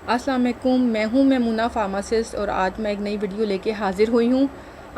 अस्सलाम वालेकुम, मैं हूं मैमुना फार्मासिस्ट और आज मैं एक नई वीडियो लेके हाज़िर हुई हूं।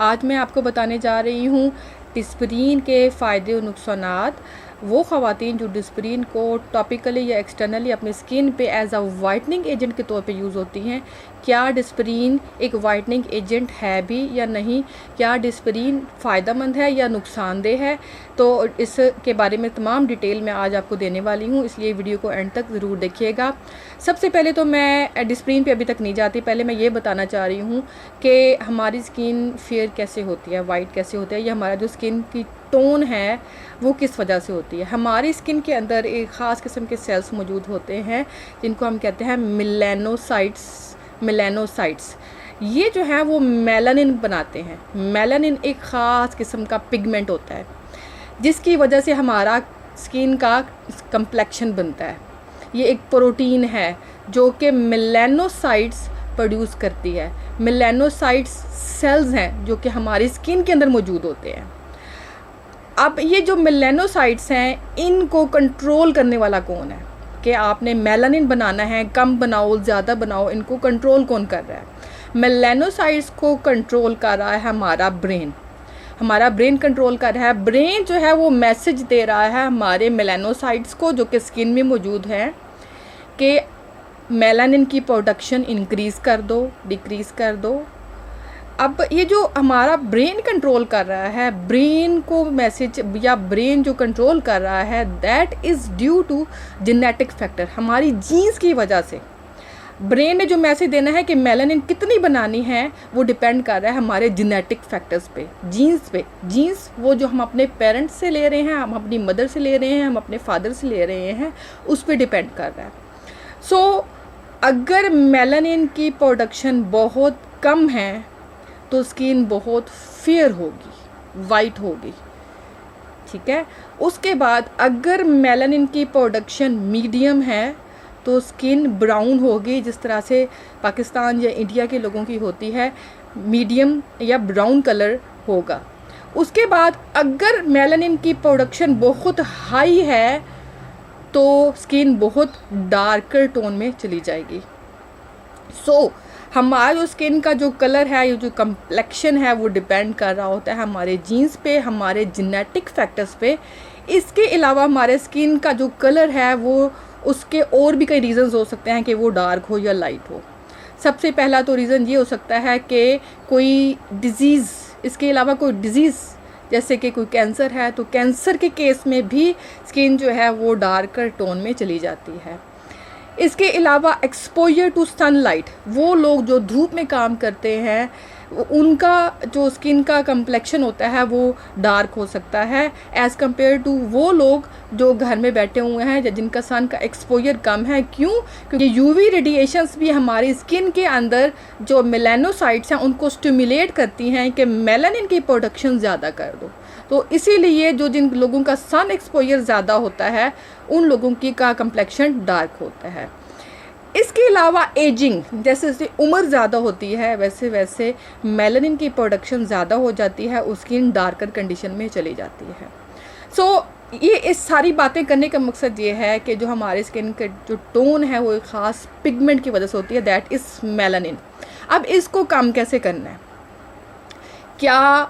आज मैं आपको बताने जा रही हूं डिस्परीन के फ़ायदे और नुकसानात। वो ख़वातीन जो डिस्परीन को टॉपिकली या एक्सटर्नली अपनी स्किन पे एज अ वाइटनिंग एजेंट के तौर पे यूज़ होती हैं, क्या डिस्परीन एक वाइटनिंग एजेंट है भी या नहीं, क्या डिस्परीन फ़ायदेमंद है या नुकसानदेह है, तो इसके बारे में तमाम डिटेल मैं आज आपको देने वाली हूँ, इसलिए वीडियो को एंड तक ज़रूर देखिएगा। सबसे पहले तो मैं डिस्परीन पे अभी तक नहीं जाती, पहले मैं ये बताना चाह रही हूँ कि हमारी स्किन फेयर कैसे होती है, वाइट कैसे होता है, या हमारा जो स्किन की टोन है वो किस वजह से होती है। हमारी स्किन के अंदर एक ख़ास किस्म के सेल्स मौजूद होते हैं जिनको हम कहते हैं मेलानोसाइट्स। ये जो है वो मेलानिन बनाते हैं। मेलानिन एक ख़ास किस्म का पिगमेंट होता है जिसकी वजह से हमारा स्किन का कंप्लेक्शन बनता है। ये एक प्रोटीन है जो कि मेलानोसाइट्स प्रोड्यूस करती है। मेलानोसाइट्स सेल्स हैं जो कि हमारी स्किन के अंदर मौजूद होते हैं। अब ये जो मेलानोसाइट्स हैं इनको कंट्रोल करने वाला कौन है कि आपने मेलानिन बनाना है, कम बनाओ ज़्यादा बनाओ, इनको कंट्रोल कौन कर रहा है? मेलानोसाइट्स को कंट्रोल कर रहा है हमारा ब्रेन। हमारा ब्रेन कंट्रोल कर रहा है। ब्रेन जो है वो मैसेज दे रहा है हमारे मेलानोसाइट्स को जो कि स्किन में मौजूद है कि मेलानिन की प्रोडक्शन इंक्रीज़ कर दो, डिक्रीज़ कर दो। अब ये जो हमारा ब्रेन कंट्रोल कर रहा है, ब्रेन को मैसेज या ब्रेन जो कंट्रोल कर रहा है, that is due to genetic factor. हमारी जीन्स की वजह से ब्रेन ने जो मैसेज देना है कि मेलानिन कितनी बनानी है वो डिपेंड कर रहा है हमारे जेनेटिक फैक्टर्स पे, जीन्स पे। जीन्स वो जो हम अपने पेरेंट्स से ले रहे हैं, हम अपनी मदर से ले रहे हैं, हम अपने फादर से ले रहे हैं, उस पर डिपेंड कर रहा है। सो अगर मेलानिन की प्रोडक्शन बहुत कम है तो स्किन बहुत फेयर होगी, वाइट होगी, ठीक है। उसके बाद अगर मेलानिन की प्रोडक्शन मीडियम है तो स्किन ब्राउन होगी, जिस तरह से पाकिस्तान या इंडिया के लोगों की होती है, मीडियम या ब्राउन कलर होगा। उसके बाद अगर मेलानिन की प्रोडक्शन बहुत हाई है तो स्किन बहुत डार्कर टोन में चली जाएगी। हमारा जो स्किन का जो कलर है, ये जो कम्प्लेक्शन है, वो डिपेंड कर रहा होता है हमारे जीन्स पे, हमारे जेनेटिक फैक्टर्स पे। इसके अलावा हमारे स्किन का जो कलर है वो उसके और भी कई रीज़न्स हो सकते हैं कि वो डार्क हो या लाइट हो। सबसे पहला तो रीज़न ये हो सकता है कि कोई डिज़ीज़, इसके अलावा कोई डिज़ीज़ जैसे कि कोई कैंसर है तो कैंसर के केस में भी स्किन जो है वो डार्कर टोन में चली जाती है। इसके अलावा एक्सपोजर टू सनलाइट, वो लोग जो धूप में काम करते हैं उनका जो स्किन का कम्प्लेक्शन होता है वो डार्क हो सकता है एज़ कम्पेयर टू वो लोग जो घर में बैठे हुए हैं जिनका सन का एक्सपोजर कम है। क्यों? क्योंकि यूवी रेडिएशंस भी हमारी स्किन के अंदर जो मेलानोसाइट्स हैं उनको स्टिमुलेट करती हैं कि मेलानिन की प्रोडक्शन ज़्यादा कर दो। तो इसीलिए जो जिन लोगों का सन एक्सपोजर ज़्यादा होता है उन लोगों की का कम्प्लेक्शन डार्क होता है। इसके अलावा एजिंग, जैसे जैसे उम्र ज़्यादा होती है वैसे वैसे मेलानिन की प्रोडक्शन ज़्यादा हो जाती है, उसकी स्किन डार्कर कंडीशन में चली जाती है। ये इस सारी बातें करने का मकसद ये है कि जो हमारे स्किन का जो टोन है वो एक ख़ास पिगमेंट की वजह से होती है, दैट इज़ मेलानिन। अब इसको कम कैसे करना है? क्या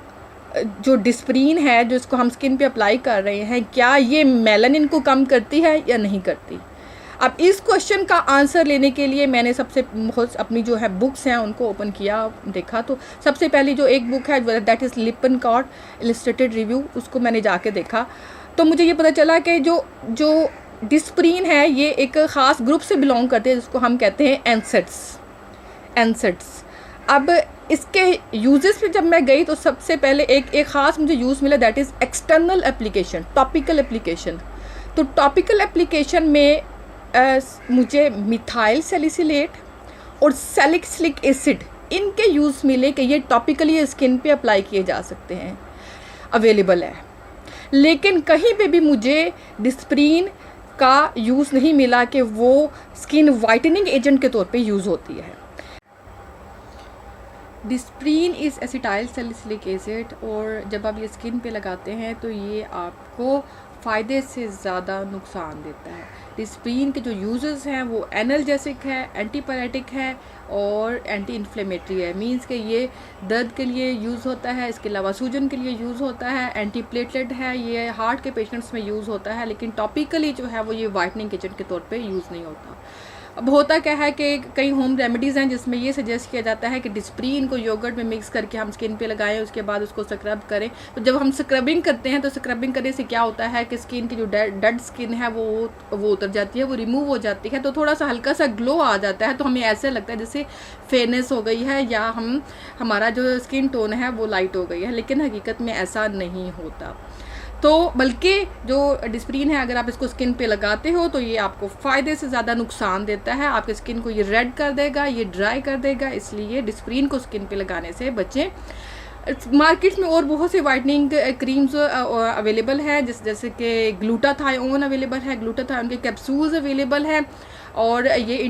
जो डिस्परीन है जो इसको हम स्किन पे अप्लाई कर रहे हैं, क्या ये मेलानिन को कम करती है या नहीं करती? अब इस क्वेश्चन का आंसर लेने के लिए मैंने सबसे अपनी जो है बुक्स हैं उनको ओपन किया, देखा तो सबसे पहली जो एक बुक है दैट इज़ लिपनकॉर्ट इलस्ट्रेटेड रिव्यू, उसको मैंने जाके देखा तो मुझे ये पता चला कि जो डिस्परीन है ये एक ख़ास ग्रुप से बिलोंग करते हैं जिसको हम कहते हैं एनसेट्स। अब इसके यूजेस पे जब मैं गई तो सबसे पहले एक ख़ास मुझे यूज़ मिला, that is external application, topical application. तो टॉपिकल एप्लीकेशन में मुझे मिथाइल सैलिसिलेट और सैलिसिलिक एसिड इनके यूज़ मिले कि ये टॉपिकली स्किन पे अप्लाई किए जा सकते हैं, अवेलेबल है। लेकिन कहीं पे भी मुझे डिस्परीन का यूज़ नहीं मिला कि वो स्किन वाइटनिंग एजेंट के तौर पे यूज़ होती है। डिस्परीन इज़ एसिटाइल सैलिसिलिक एसिड, और जब आप ये स्किन पे लगाते हैं तो ये आपको फ़ायदे से ज़्यादा नुकसान देता है। डिस्प्रीन के जो यूज़ेस हैं वो एनाल्जेसिक है, एंटीपायरेटिक है और एंटी इन्फ्लेमेटरी है। मींस कि ये दर्द के लिए यूज़ होता है, इसके अलावा सूजन के लिए यूज़ होता है, एंटी प्लेटलेट है, ये हार्ट के पेशेंट्स में यूज़ होता है, लेकिन टॉपिकली जो है वो ये वाइटनिंग एजेंट के तौर पे यूज़ नहीं होता। अब होता क्या है कि कई होम रेमेडीज़ हैं जिसमें ये सजेस्ट किया जाता है कि डिस्प्रीन को योगर्ट में मिक्स करके हम स्किन पे लगाएं, उसके बाद उसको स्क्रब करें। तो जब हम स्क्रबिंग करते हैं तो स्क्रबिंग करने से क्या होता है कि स्किन की जो डेड स्किन है वो उतर जाती है, वो रिमूव हो जाती है, तो थोड़ा सा हल्का सा ग्लो आ जाता है। तो हमें ऐसे लगता है जैसे फेयरनेस हो गई है या हमारा जो स्किन टोन है वो लाइट हो गई है, लेकिन हकीकत में ऐसा नहीं होता। तो बल्कि जो डिस्प्रीन है अगर आप इसको स्किन पे लगाते हो तो ये आपको फ़ायदे से ज़्यादा नुकसान देता है। आपके स्किन को ये रेड कर देगा, ये ड्राई कर देगा, इसलिए डिस्प्रीन को स्किन पे लगाने से बचें। मार्केट्स में और बहुत से वाइटनिंग क्रीम्स अवेलेबल है, जैसे कि ग्लूटाथायोन अवेलेबल है, ग्लूटाथायोन के कैप्सूल्स अवेलेबल है, और ये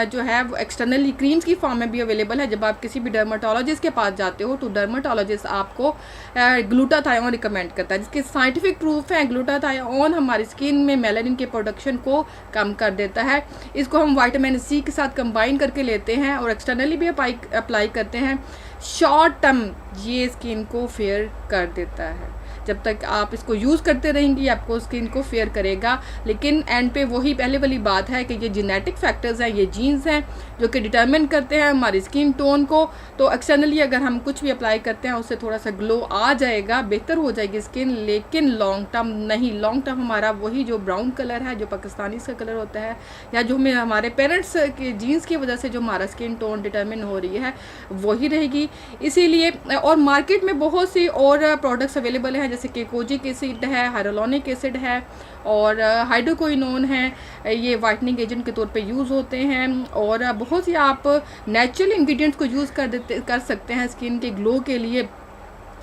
जो है वो एक्सटर्नली क्रीम्स की फॉर्म में भी अवेलेबल है। जब आप किसी भी डर्माटोलॉजिस्ट के पास जाते हो तो डर्माटोलॉजिस्ट आपको ग्लूटाथायोन रिकमेंड करता है, जिसके साइंटिफिक प्रूफ हैं। ग्लूटाथायोन हमारी स्किन में मेलानिन के प्रोडक्शन को कम कर देता है। इसको हम विटामिन सी के साथ कंबाइन करके लेते हैं और एक्सटर्नली भी अप्लाई करते हैं। शॉर्ट टर्म ये स्किन को फेयर कर देता है। जब तक आप इसको यूज़ करते रहेंगी आपको स्किन को फेयर करेगा, लेकिन एंड पे वही पहले वाली बात है कि ये जेनेटिक फैक्टर्स हैं, ये जीन्स हैं जो कि डिटरमिन करते हैं हमारी स्किन टोन को। तो एक्सटर्नली अगर हम कुछ भी अप्लाई करते हैं उससे थोड़ा सा ग्लो आ जाएगा, बेहतर हो जाएगी स्किन, लेकिन लॉन्ग टर्म नहीं। लॉन्ग टर्म हमारा वही जो ब्राउन कलर है, जो पाकिस्तानी का कलर होता है, या जो हमारे पेरेंट्स के जीन्स की वजह से जो हमारा स्किन टोन डिटरमिन हो रही है वही रहेगी। इसीलिए और मार्केट में बहुत सी और प्रोडक्ट्स अवेलेबल हैं, जैसे कि कोजिक एसिड है, हाइलोनिक एसिड है और हाइड्रोक्विनोन है। ये वाइटनिंग एजेंट के तौर पे यूज़ होते हैं और बहुत सी आप नेचुरल इंग्रेडिएंट्स को यूज़ कर सकते हैं स्किन के ग्लो के लिए,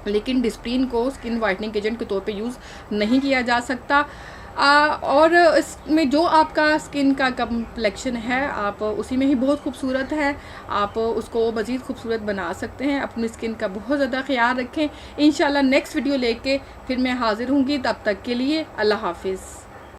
लेकिन डिस्प्रीन को स्किन वाइटनिंग एजेंट के तौर पे यूज़ नहीं किया जा सकता। और इसमें जो आपका स्किन का कम्प्लेक्शन है आप उसी में ही बहुत खूबसूरत है, आप उसको मज़ीद खूबसूरत बना सकते हैं। अपनी स्किन का बहुत ज़्यादा ख्याल रखें। इंशाल्लाह नेक्स्ट वीडियो लेके फिर मैं हाज़िर होंगी, तब तक के लिए अल्लाह हाफिज़।